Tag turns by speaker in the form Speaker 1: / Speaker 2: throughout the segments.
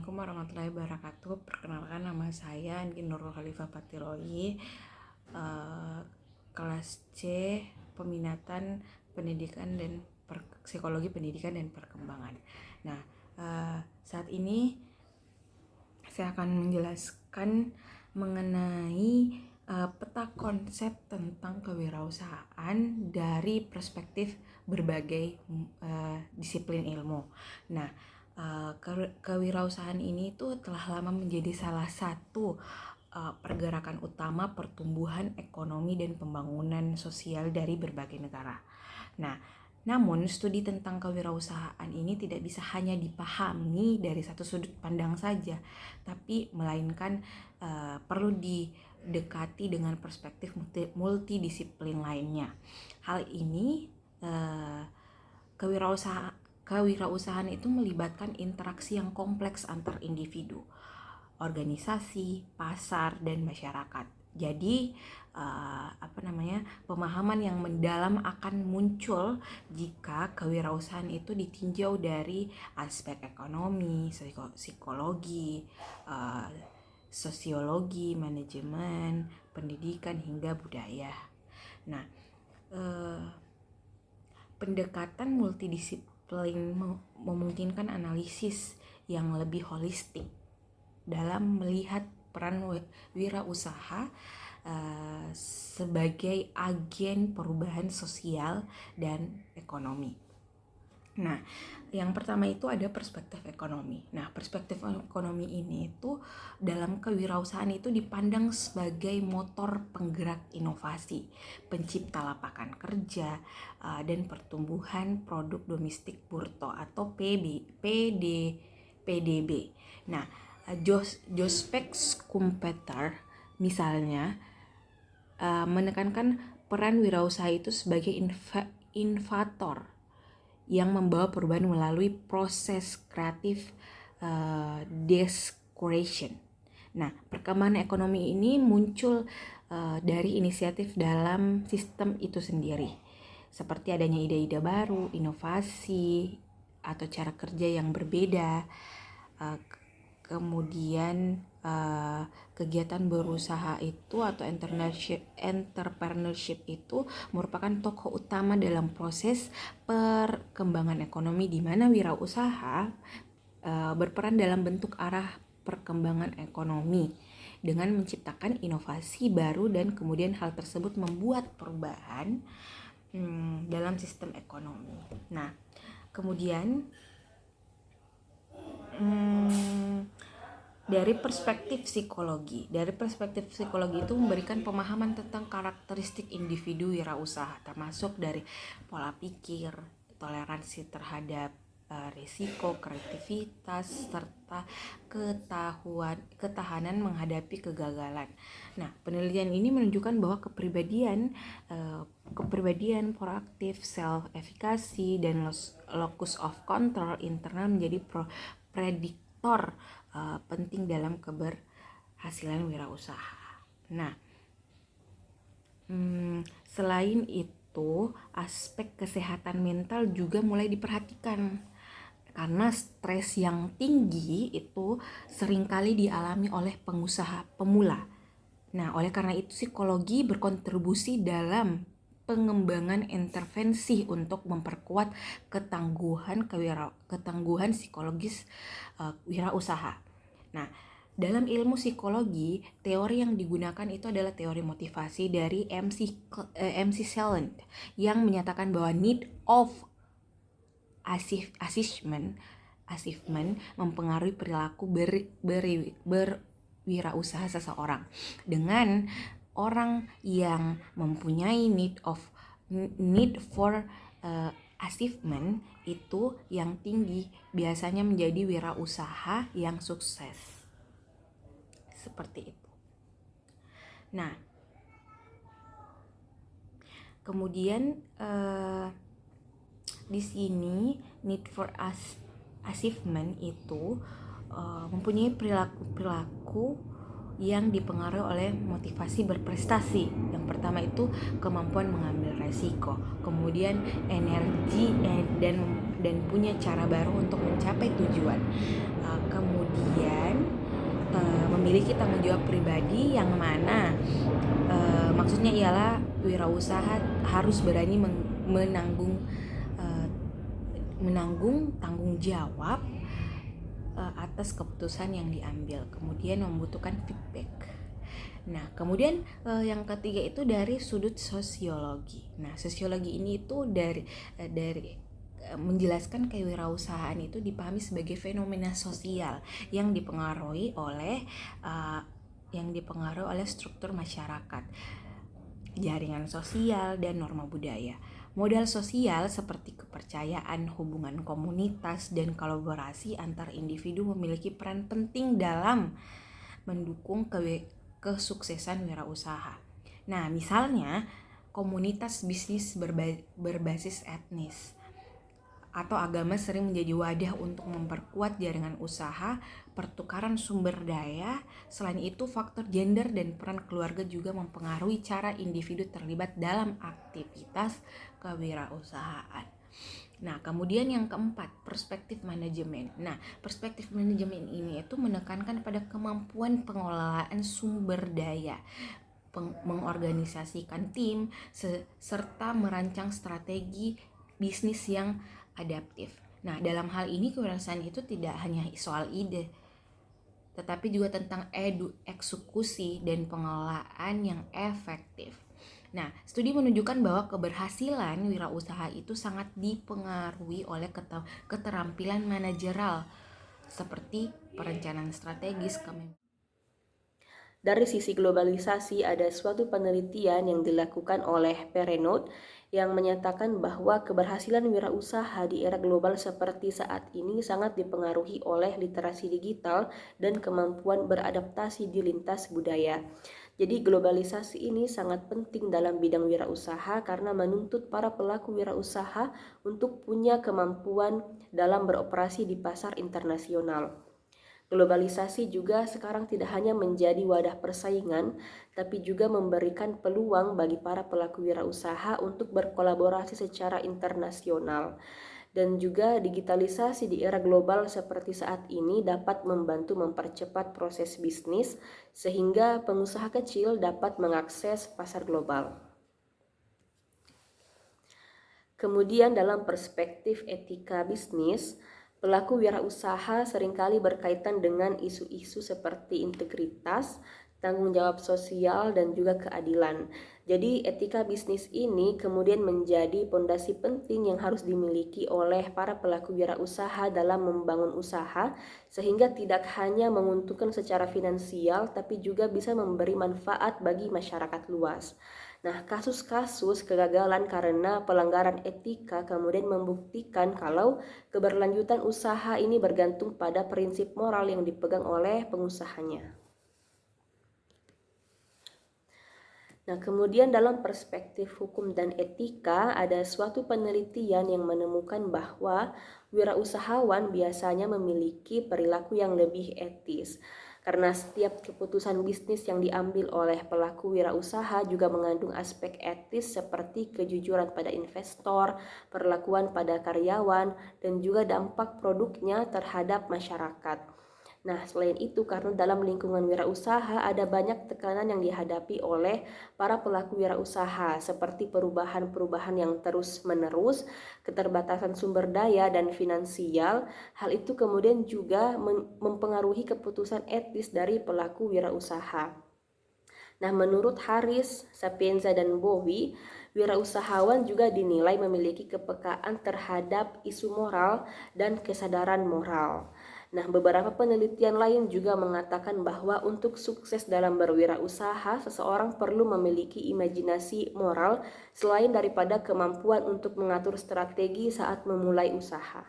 Speaker 1: Assalamualaikum warahmatullahi wabarakatuh. Perkenalkan, nama saya Anggi Nurul Khalifah Patiroi, kelas C, peminatan pendidikan dan psikologi pendidikan dan perkembangan. Nah, saat ini saya akan menjelaskan mengenai peta konsep tentang kewirausahaan dari perspektif berbagai disiplin ilmu. Nah, kewirausahaan ini tuh telah lama menjadi salah satu pergerakan utama pertumbuhan ekonomi dan pembangunan sosial dari berbagai negara. Nah, namun studi tentang kewirausahaan ini tidak bisa hanya dipahami dari satu sudut pandang saja, tapi melainkan perlu didekati dengan perspektif multidisiplin lainnya. Hal ini kewirausahaan itu melibatkan interaksi yang kompleks antar individu, organisasi, pasar, dan masyarakat. Jadi pemahaman yang mendalam akan muncul jika kewirausahaan itu ditinjau dari aspek ekonomi, psikologi, sosiologi, manajemen, pendidikan, hingga budaya. Nah, pendekatan multidisiplin memungkinkan analisis yang lebih holistik dalam melihat peran wirausaha sebagai agen perubahan sosial dan ekonomi. Nah, yang pertama itu ada perspektif ekonomi. Nah, perspektif ekonomi ini itu dalam kewirausahaan itu dipandang sebagai motor penggerak inovasi, pencipta lapangan kerja, dan pertumbuhan produk domestik bruto atau PDB. Nah, Jospek Schumpeter misalnya menekankan peran wirausaha itu sebagai inovator yang membawa perubahan melalui proses kreatif descuration. Nah, perkembangan ekonomi ini muncul dari inisiatif dalam sistem itu sendiri, seperti adanya ide-ide baru, inovasi, atau cara kerja yang berbeda. Kemudian kegiatan berusaha itu atau entrepreneurship itu merupakan tokoh utama dalam proses perkembangan ekonomi, di mana wirausaha berperan dalam bentuk arah perkembangan ekonomi dengan menciptakan inovasi baru, dan kemudian hal tersebut membuat perubahan dalam sistem ekonomi. Nah, kemudian dari perspektif psikologi itu memberikan pemahaman tentang karakteristik individu wirausaha, termasuk dari pola pikir, toleransi terhadap risiko, kreativitas, serta ketahanan menghadapi kegagalan. Nah, penelitian ini menunjukkan bahwa kepribadian proaktif, self-efikasi, dan locus of control internal menjadi prediktor penting dalam keberhasilan wirausaha. Nah, selain itu, aspek kesehatan mental juga mulai diperhatikan, karena stres yang tinggi itu seringkali dialami oleh pengusaha pemula. Nah, oleh karena itu psikologi berkontribusi dalam pengembangan intervensi untuk memperkuat ketangguhan psikologis wirausaha. Nah, dalam ilmu psikologi, teori yang digunakan itu adalah teori motivasi dari MC Sallent, yang menyatakan bahwa need of achievement mempengaruhi perilaku berwirausaha seseorang. Dengan orang yang mempunyai need for achievement itu yang tinggi biasanya menjadi wirausaha yang sukses. Seperti itu. Nah, kemudian di sini need for achievement itu mempunyai perilaku yang dipengaruhi oleh motivasi berprestasi. Yang pertama itu kemampuan mengambil resiko, kemudian energi dan punya cara baru untuk mencapai tujuan. Kemudian memiliki tanggung jawab pribadi yang mana maksudnya ialah wirausaha harus berani menanggung tanggung jawab atas keputusan yang diambil, kemudian membutuhkan feedback. Nah, kemudian yang ketiga itu dari sudut sosiologi. Nah, sosiologi ini itu dari menjelaskan kewirausahaan itu dipahami sebagai fenomena sosial yang dipengaruhi oleh struktur masyarakat, jaringan sosial, dan norma budaya. Modal sosial seperti kepercayaan, hubungan komunitas, dan kolaborasi antar individu memiliki peran penting dalam mendukung kesuksesan wirausaha. Nah, misalnya komunitas bisnis berbasis etnis atau agama sering menjadi wadah untuk memperkuat jaringan usaha, pertukaran sumber daya. Selain itu, faktor gender dan peran keluarga juga mempengaruhi cara individu terlibat dalam aktivitas kewirausahaan. Nah, kemudian yang keempat, perspektif manajemen. Nah, perspektif manajemen ini itu menekankan pada kemampuan pengelolaan sumber daya, mengorganisasikan tim, serta merancang strategi bisnis yang adaptif. Nah, dalam hal ini kewirausahaan itu tidak hanya soal ide, tetapi juga tentang eksekusi dan pengelolaan yang efektif. Nah, studi menunjukkan bahwa keberhasilan wirausaha itu sangat dipengaruhi oleh keterampilan manajerial seperti perencanaan strategis.
Speaker 2: Dari sisi globalisasi, ada suatu penelitian yang dilakukan oleh Perenoud yang menyatakan bahwa keberhasilan wirausaha di era global seperti saat ini sangat dipengaruhi oleh literasi digital dan kemampuan beradaptasi di lintas budaya. Jadi globalisasi ini sangat penting dalam bidang wirausaha karena menuntut para pelaku wirausaha untuk punya kemampuan dalam beroperasi di pasar internasional. Globalisasi juga sekarang tidak hanya menjadi wadah persaingan, tapi juga memberikan peluang bagi para pelaku wirausaha untuk berkolaborasi secara internasional. Dan juga digitalisasi di era global seperti saat ini dapat membantu mempercepat proses bisnis sehingga pengusaha kecil dapat mengakses pasar global. Kemudian dalam perspektif etika bisnis, pelaku wirausaha seringkali berkaitan dengan isu-isu seperti integritas, tanggung jawab sosial, dan juga keadilan. Jadi etika bisnis ini kemudian menjadi pondasi penting yang harus dimiliki oleh para pelaku wirausaha dalam membangun usaha, sehingga tidak hanya menguntungkan secara finansial, tapi juga bisa memberi manfaat bagi masyarakat luas. Nah, kasus-kasus kegagalan karena pelanggaran etika kemudian membuktikan kalau keberlanjutan usaha ini bergantung pada prinsip moral yang dipegang oleh pengusahanya. Nah, kemudian dalam perspektif hukum dan etika, ada suatu penelitian yang menemukan bahwa wirausahawan biasanya memiliki perilaku yang lebih etis. Karena setiap keputusan bisnis yang diambil oleh pelaku wirausaha juga mengandung aspek etis seperti kejujuran pada investor, perlakuan pada karyawan, dan juga dampak produknya terhadap masyarakat. Nah, selain itu, karena dalam lingkungan wirausaha ada banyak tekanan yang dihadapi oleh para pelaku wirausaha seperti perubahan-perubahan yang terus-menerus, keterbatasan sumber daya dan finansial. Hal itu kemudian juga mempengaruhi keputusan etis dari pelaku wirausaha. Nah, menurut Harris, Sapienza, dan Bowie, wirausahawan juga dinilai memiliki kepekaan terhadap isu moral dan kesadaran moral. Nah, beberapa penelitian lain juga mengatakan bahwa untuk sukses dalam berwirausaha, seseorang perlu memiliki imajinasi moral selain daripada kemampuan untuk mengatur strategi saat memulai usaha.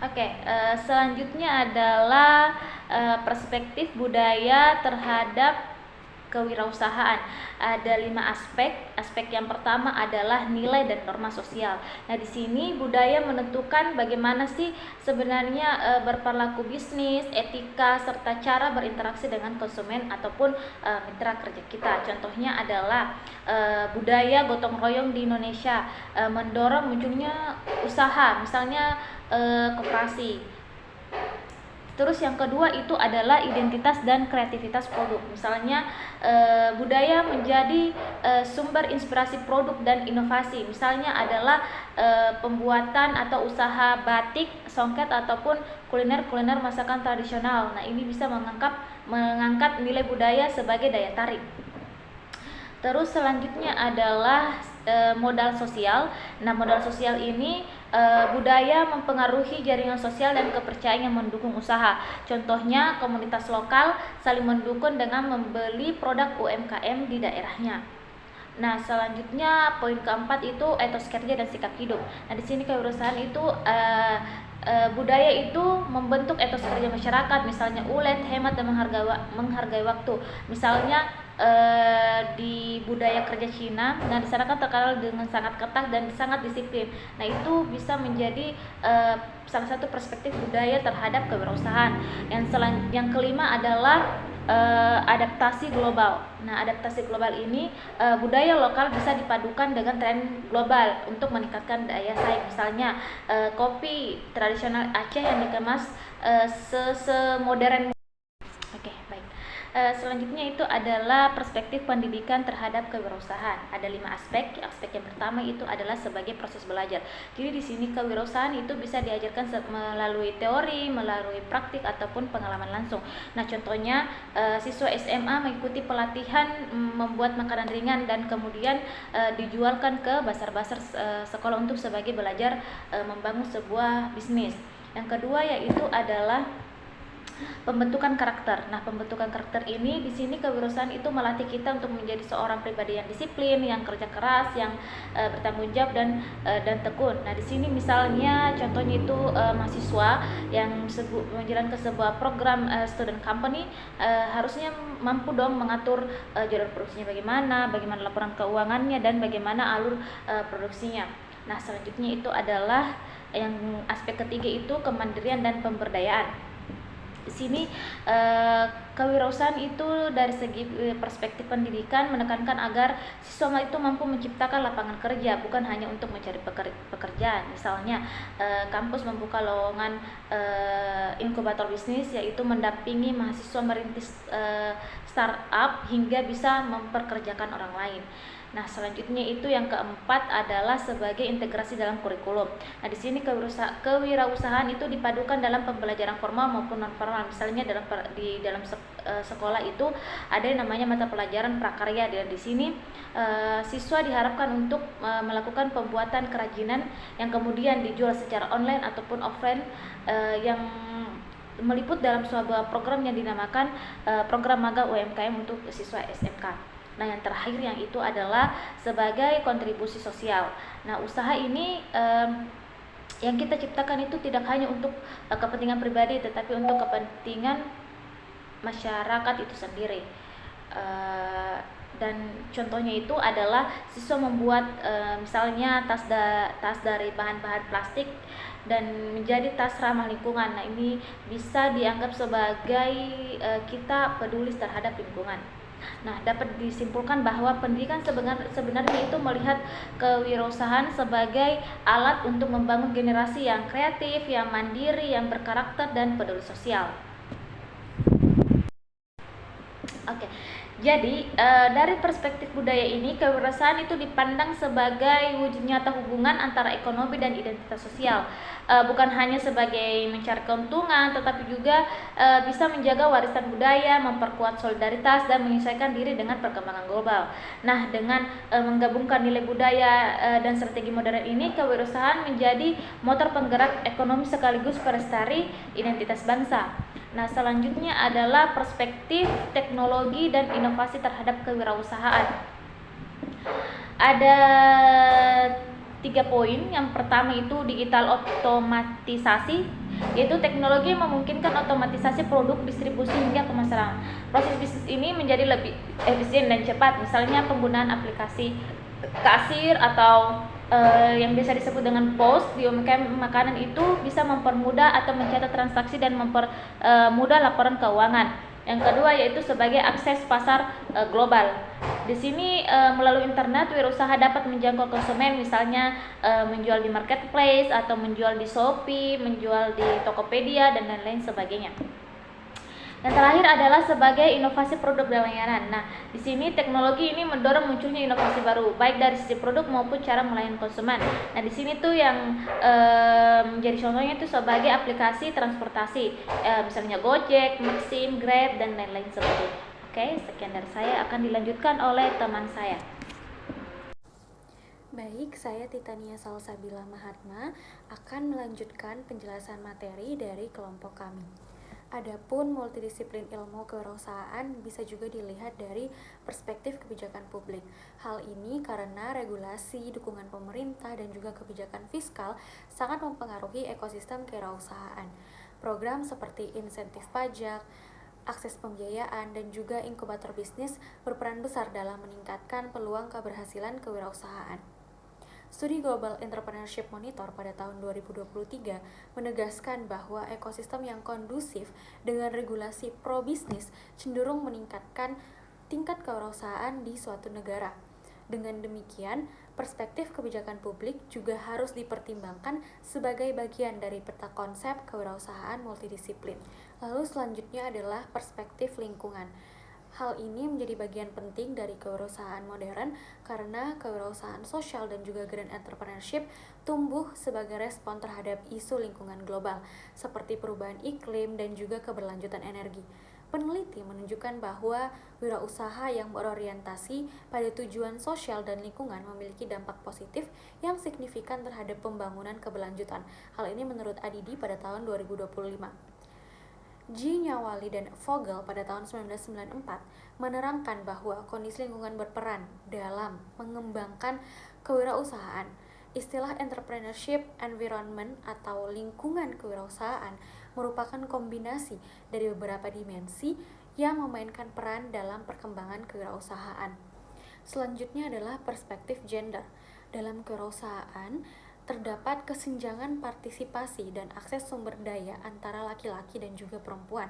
Speaker 3: Oke, selanjutnya adalah perspektif budaya terhadap kewirausahaan. Ada 5 aspek. Aspek yang pertama adalah nilai dan norma sosial. Nah, di sini budaya menentukan bagaimana sih sebenarnya berperilaku bisnis, etika, serta cara berinteraksi dengan konsumen ataupun mitra kerja kita. Contohnya adalah budaya gotong royong di Indonesia mendorong munculnya usaha, misalnya koperasi. Terus yang kedua itu adalah identitas dan kreativitas produk. Misalnya budaya menjadi sumber inspirasi produk dan inovasi. Misalnya adalah pembuatan atau usaha batik, songket ataupun kuliner masakan tradisional. Nah, ini bisa mengangkat nilai budaya sebagai daya tarik. Terus selanjutnya adalah modal sosial. Nah, modal sosial ini budaya mempengaruhi jaringan sosial dan kepercayaan yang mendukung usaha. Contohnya komunitas lokal saling mendukung dengan membeli produk UMKM di daerahnya. Nah, selanjutnya poin keempat itu etos kerja dan sikap hidup. Nah, di sini kewirausahaan itu budaya itu membentuk etos kerja masyarakat, misalnya ulet, hemat dan menghargai waktu. Misalnya di budaya kerja Cina, nah di sana kan terkenal dengan sangat ketat dan sangat disiplin. Nah, itu bisa menjadi salah satu perspektif budaya terhadap kewirausahaan. Yang kelima adalah adaptasi global. Nah, adaptasi global ini budaya lokal bisa dipadukan dengan tren global untuk meningkatkan daya saing. Misalnya kopi tradisional Aceh yang dikemas semodern. Oke, baik. Selanjutnya itu adalah perspektif pendidikan terhadap kewirausahaan. Ada 5 aspek. Aspek yang pertama itu adalah sebagai proses belajar. Jadi di sini kewirausahaan itu bisa diajarkan melalui teori, melalui praktik ataupun pengalaman langsung. Nah, contohnya siswa SMA mengikuti pelatihan membuat makanan ringan dan kemudian dijualkan ke pasar-pasar sekolah untuk sebagai belajar membangun sebuah bisnis. Yang kedua yaitu adalah pembentukan karakter. Nah, pembentukan karakter ini di sini kewirausahaan itu melatih kita untuk menjadi seorang pribadi yang disiplin, yang kerja keras, yang bertanggung jawab dan tekun. Nah, di sini misalnya contohnya itu mahasiswa yang menjalankan sebuah program student company harusnya mampu dong mengatur jadwal produksinya bagaimana laporan keuangannya dan bagaimana alur produksinya. Nah, selanjutnya itu adalah yang aspek ketiga itu kemandirian dan pemberdayaan. Di sini kewirausahaan itu dari segi perspektif pendidikan menekankan agar siswa itu mampu menciptakan lapangan kerja, bukan hanya untuk mencari pekerjaan. Misalnya kampus membuka lowongan inkubator bisnis, yaitu mendampingi mahasiswa merintis startup hingga bisa memperkerjakan orang lain. Nah, selanjutnya itu yang keempat adalah sebagai integrasi dalam kurikulum. Nah, di sini kewirausahaan itu dipadukan dalam pembelajaran formal maupun non formal. Misalnya di dalam sekolah itu ada yang namanya mata pelajaran prakarya, dan di sini siswa diharapkan untuk melakukan pembuatan kerajinan yang kemudian dijual secara online ataupun offline yang meliput dalam sebuah program yang dinamakan program magang UMKM untuk siswa SMK. Nah, yang terakhir yang itu adalah sebagai kontribusi sosial. Nah, usaha ini yang kita ciptakan itu tidak hanya untuk kepentingan pribadi, tetapi untuk kepentingan masyarakat itu sendiri. Dan contohnya itu adalah siswa membuat misalnya tas dari bahan-bahan plastik dan menjadi tas ramah lingkungan. Nah, ini bisa dianggap sebagai kita peduli terhadap lingkungan. Nah, dapat disimpulkan bahwa pendidikan sebenarnya itu melihat kewirausahaan sebagai alat untuk membangun generasi yang kreatif, yang mandiri, yang berkarakter dan peduli sosial. Oke. Jadi dari perspektif budaya ini, kewirausahaan itu dipandang sebagai wujud nyata hubungan antara ekonomi dan identitas sosial. Bukan hanya sebagai mencari keuntungan, tetapi juga bisa menjaga warisan budaya, memperkuat solidaritas, dan menyesuaikan diri dengan perkembangan global. Nah, dengan menggabungkan nilai budaya dan strategi modern ini, kewirausahaan menjadi motor penggerak ekonomi sekaligus pelestari identitas bangsa. Nah, selanjutnya adalah perspektif teknologi dan inovasi terhadap kewirausahaan. Ada 3 poin. Yang pertama itu digital otomatisasi. yaitu teknologi yang memungkinkan otomatisasi produk, distribusi hingga pemasaran. Proses bisnis ini menjadi lebih efisien dan cepat, misalnya penggunaan aplikasi kasir atau yang biasa disebut dengan POS di UMKM makanan itu bisa mempermudah atau mencatat transaksi dan mempermudah laporan keuangan. Yang kedua yaitu sebagai akses pasar global. Di sini melalui internet wirausaha dapat menjangkau konsumen, misalnya menjual di marketplace atau menjual di Shopee, menjual di Tokopedia dan lain-lain sebagainya. Yang terakhir adalah sebagai inovasi produk dan layanan. Nah, di sini teknologi ini mendorong munculnya inovasi baru, baik dari sisi produk maupun cara melayani konsumen. Nah, di sini tuh yang menjadi contohnya itu sebagai aplikasi transportasi, misalnya Gojek, Maxim, Grab, dan lain-lain sebagainya. Oke, sekian dari saya, akan dilanjutkan oleh teman saya.
Speaker 4: Baik, saya Titania Salsabila Mahatma akan melanjutkan penjelasan materi dari kelompok kami. Adapun multidisiplin ilmu kewirausahaan bisa juga dilihat dari perspektif kebijakan publik. Hal ini karena regulasi, dukungan pemerintah, dan juga kebijakan fiskal sangat mempengaruhi ekosistem kewirausahaan. Program seperti insentif pajak, akses pembiayaan, dan juga inkubator bisnis berperan besar dalam meningkatkan peluang keberhasilan kewirausahaan. Studi Global Entrepreneurship Monitor pada tahun 2023 menegaskan bahwa ekosistem yang kondusif dengan regulasi pro-bisnis cenderung meningkatkan tingkat kewirausahaan di suatu negara. Dengan demikian, perspektif kebijakan publik juga harus dipertimbangkan sebagai bagian dari peta konsep kewirausahaan multidisiplin. Lalu selanjutnya adalah perspektif lingkungan. Hal ini menjadi bagian penting dari kewirausahaan modern karena kewirausahaan sosial dan juga green entrepreneurship tumbuh sebagai respon terhadap isu lingkungan global seperti perubahan iklim dan juga keberlanjutan energi. Peneliti menunjukkan bahwa wirausaha yang berorientasi pada tujuan sosial dan lingkungan memiliki dampak positif yang signifikan terhadap pembangunan keberlanjutan. Hal ini menurut Adidi pada tahun 2025. G. Nyawali dan Vogel pada tahun 1994 menerangkan bahwa kondisi lingkungan berperan dalam mengembangkan kewirausahaan. Istilah entrepreneurship environment atau lingkungan kewirausahaan merupakan kombinasi dari beberapa dimensi yang memainkan peran dalam perkembangan kewirausahaan. Selanjutnya adalah perspektif gender. Dalam kewirausahaan, terdapat kesenjangan partisipasi dan akses sumber daya antara laki-laki dan juga perempuan.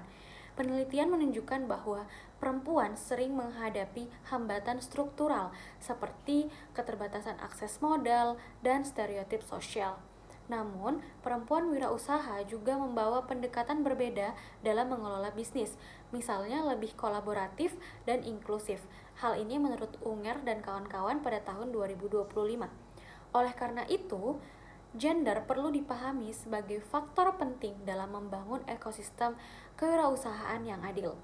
Speaker 4: Penelitian menunjukkan bahwa perempuan sering menghadapi hambatan struktural seperti keterbatasan akses modal dan stereotip sosial. Namun, perempuan wirausaha juga membawa pendekatan berbeda dalam mengelola bisnis, misalnya lebih kolaboratif dan inklusif. Hal ini menurut Unger dan kawan-kawan pada tahun 2025. Oleh karena itu, gender perlu dipahami sebagai faktor penting dalam membangun ekosistem kewirausahaan yang adil.